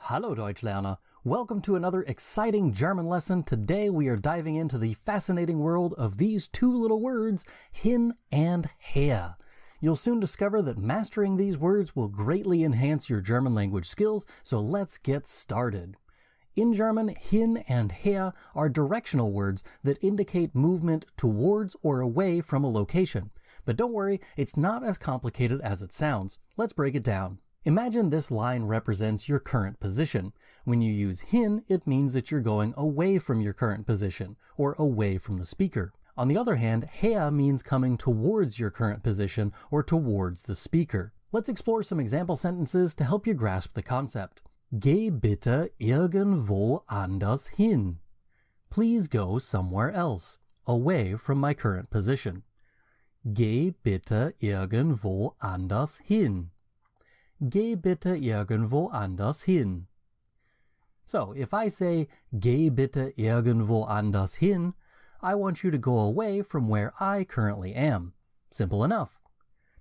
Hallo Deutschlerner! Welcome to another exciting German lesson. Today we are diving into the fascinating world of these two little words, hin and her. You'll soon discover that mastering these words will greatly enhance your German language skills, so let's get started. In German, hin and her are directional words that indicate movement towards or away from a location. But don't worry, it's not as complicated as it sounds. Let's break it down. Imagine this line represents your current position. When you use hin, it means that you're going away from your current position, or away from the speaker. On the other hand, her means coming towards your current position, or towards the speaker. Let's explore some example sentences to help you grasp the concept. Geh bitte irgendwo anders hin. Please go somewhere else, away from my current position. Geh bitte irgendwo anders hin. Geh bitte irgendwo anders hin. So, if I say, geh bitte irgendwo anders hin, I want you to go away from where I currently am. Simple enough.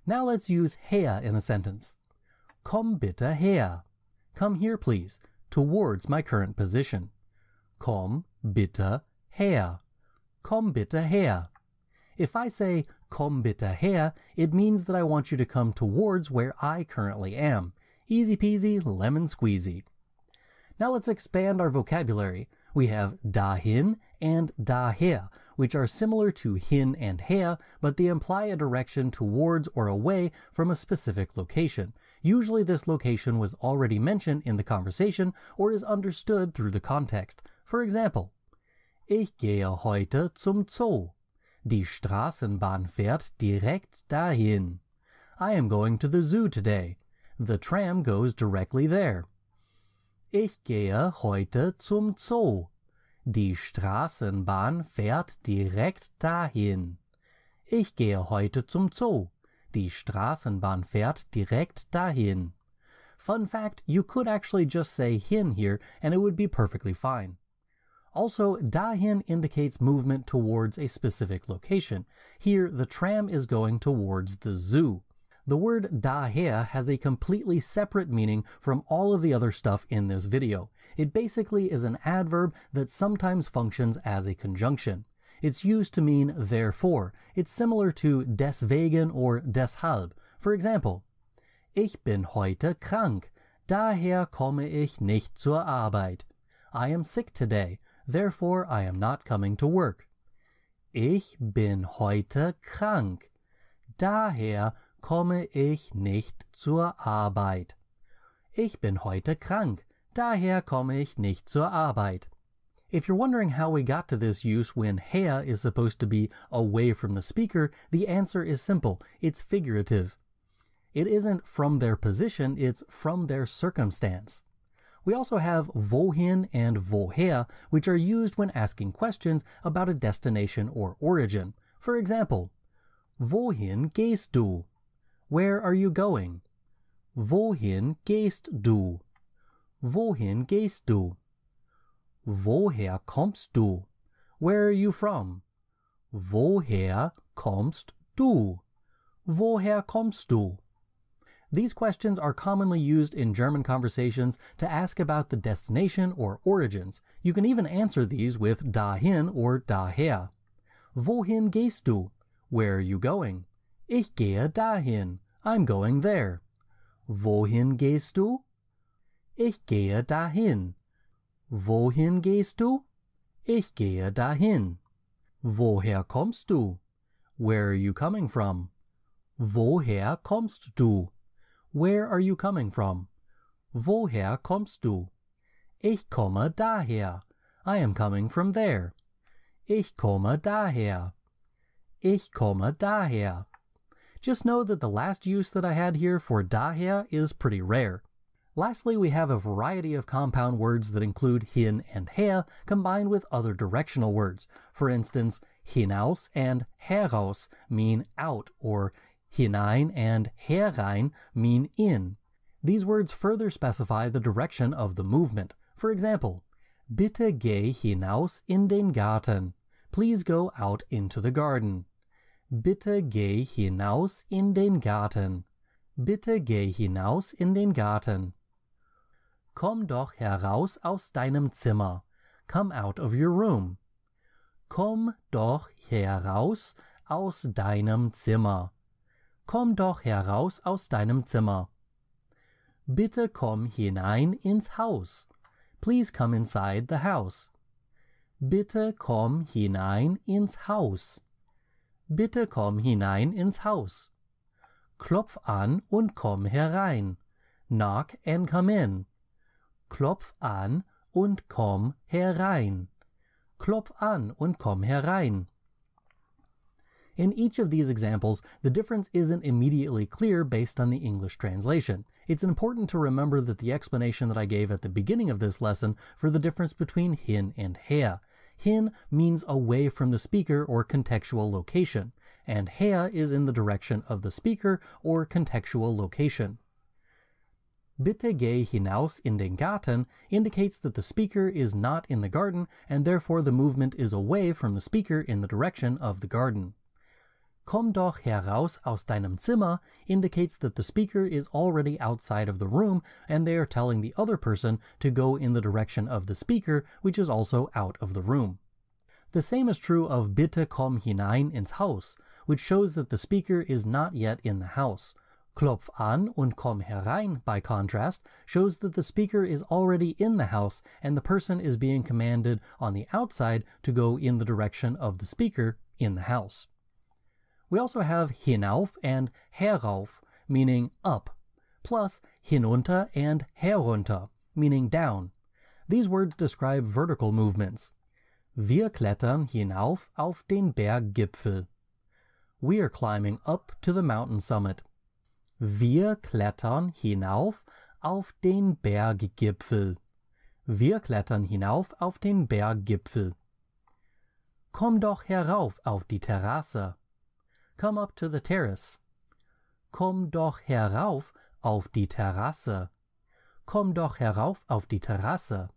Now let's use her in a sentence. Komm bitte her. Come here, please, towards my current position. Komm bitte her. Komm bitte her. If I say, komm bitte her, it means that I want you to come towards where I currently am. Easy peasy, lemon squeezy. Now let's expand our vocabulary. We have dahin and daher, which are similar to hin and her, but they imply a direction towards or away from a specific location. Usually this location was already mentioned in the conversation or is understood through the context. For example, Ich gehe heute zum Zoo. Die Straßenbahn fährt direkt dahin. I am going to the zoo today. The tram goes directly there. Ich gehe heute zum Zoo. Die Straßenbahn fährt direkt dahin. Ich gehe heute zum Zoo. Die Straßenbahn fährt direkt dahin. Fun fact, you could actually just say hin here and it would be perfectly fine. Also, dahin indicates movement towards a specific location. Here, the tram is going towards the zoo. The word daher has a completely separate meaning from all of the other stuff in this video. It basically is an adverb that sometimes functions as a conjunction. It's used to mean therefore. It's similar to deswegen or deshalb. For example, Ich bin heute krank, daher komme ich nicht zur Arbeit. I am sick today. Therefore, I am not coming to work. Ich bin heute krank. Daher komme ich nicht zur Arbeit. Ich bin heute krank. Daher komme ich nicht zur Arbeit. If you're wondering how we got to this use when her is supposed to be away from the speaker, the answer is simple. It's figurative. It isn't from their position, it's from their circumstance. We also have wohin and woher, which are used when asking questions about a destination or origin. For example, wohin gehst du? Where are you going? Wohin gehst du? Wohin gehst du? Woher kommst du? Where are you from? Woher kommst du? Woher kommst du? These questions are commonly used in German conversations to ask about the destination or origins. You can even answer these with dahin or daher. Wohin gehst du? Where are you going? Ich gehe dahin. I'm going there. Wohin gehst du? Ich gehe dahin. Wohin gehst du? Ich gehe dahin. Woher kommst du? Where are you coming from? Woher kommst du? Where are you coming from? Woher kommst du? Ich komme daher. I am coming from there. Ich komme daher. Ich komme daher. Just know that the last use that I had here for daher is pretty rare. Lastly, we have a variety of compound words that include hin and her combined with other directional words. For instance, hinaus and heraus mean out, or hinein and herein mean in. These words further specify the direction of the movement. For example, Bitte geh hinaus in den Garten. Please go out into the garden. Bitte geh hinaus in den Garten. Bitte geh hinaus in den Garten. Komm doch heraus aus deinem Zimmer. Come out of your room. Komm doch heraus aus deinem Zimmer. Komm doch heraus aus deinem Zimmer. Bitte komm hinein ins Haus. Please come inside the house. Bitte komm hinein ins Haus. Bitte komm hinein ins Haus. Klopf an und komm herein. Knock and come in. Klopf an und komm herein. Klopf an und komm herein. In each of these examples, the difference isn't immediately clear based on the English translation. It's important to remember that the explanation that I gave at the beginning of this lesson for the difference between hin and her. Hin means away from the speaker or contextual location, and her is in the direction of the speaker or contextual location. Bitte geh hinaus in den Garten indicates that the speaker is not in the garden, and therefore the movement is away from the speaker in the direction of the garden. Komm doch heraus aus deinem Zimmer indicates that the speaker is already outside of the room, and they are telling the other person to go in the direction of the speaker, which is also out of the room. The same is true of Bitte komm hinein ins Haus, which shows that the speaker is not yet in the house. Klopf an und komm herein, by contrast, shows that the speaker is already in the house, and the person is being commanded on the outside to go in the direction of the speaker in the house. We also have hinauf and herauf, meaning up, plus hinunter and herunter, meaning down. These words describe vertical movements. Wir klettern hinauf auf den Berggipfel. We are climbing up to the mountain summit. Wir klettern hinauf auf den Berggipfel. Wir klettern hinauf auf den Berggipfel. Komm doch herauf auf die Terrasse. Come up to the terrace. Komm doch herauf auf die Terrasse. Komm doch herauf auf die Terrasse.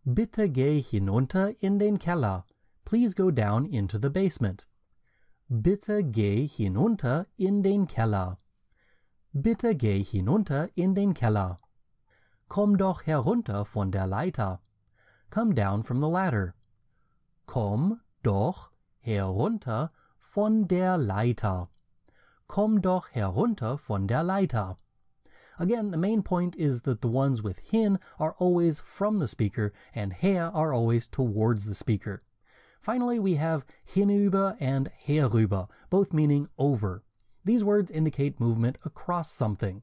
Bitte geh hinunter in den Keller. Please go down into the basement. Bitte geh hinunter in den Keller. Bitte geh hinunter in den Keller. Komm doch herunter von der Leiter. Come down from the ladder. Komm doch herunter von der Leiter. Komm doch herunter von der Leiter. Again, the main point is that the ones with hin are always from the speaker, and her are always towards the speaker. Finally, we have hinüber and herüber, both meaning over. These words indicate movement across something.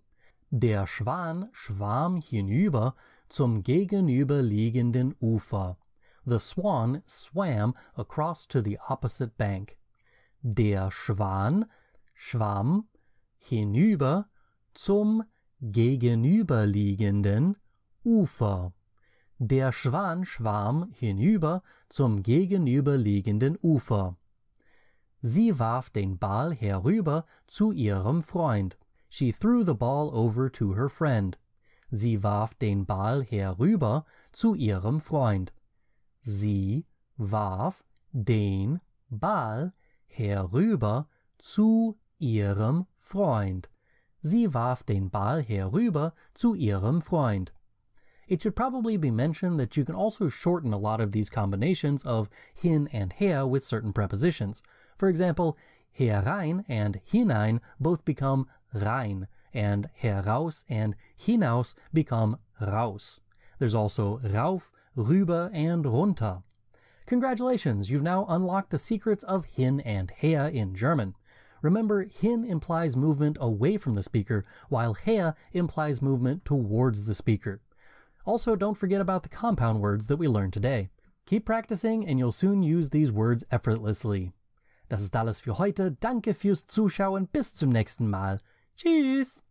Der Schwan schwamm hinüber zum gegenüberliegenden Ufer. The swan swam across to the opposite bank. Der Schwan schwamm hinüber zum gegenüberliegenden Ufer. Der Schwan schwamm hinüber zum gegenüberliegenden Ufer. Sie warf den Ball herüber zu ihrem Freund. She threw the ball over to her friend. Sie warf den Ball herüber zu ihrem Freund. Sie warf den Ball herüber zu ihrem Freund. Sie warf den Ball herüber zu ihrem Freund. It should probably be mentioned that you can also shorten a lot of these combinations of hin and her with certain prepositions. For example, herein and hinein both become rein, and heraus and hinaus become raus. There's also rauf, rüber, and runter. Congratulations, you've now unlocked the secrets of hin and her in German. Remember, hin implies movement away from the speaker, while her implies movement towards the speaker. Also, don't forget about the compound words that we learned today. Keep practicing and you'll soon use these words effortlessly. Das ist alles für heute. Danke fürs Zuschauen. Bis zum nächsten Mal. Tschüss!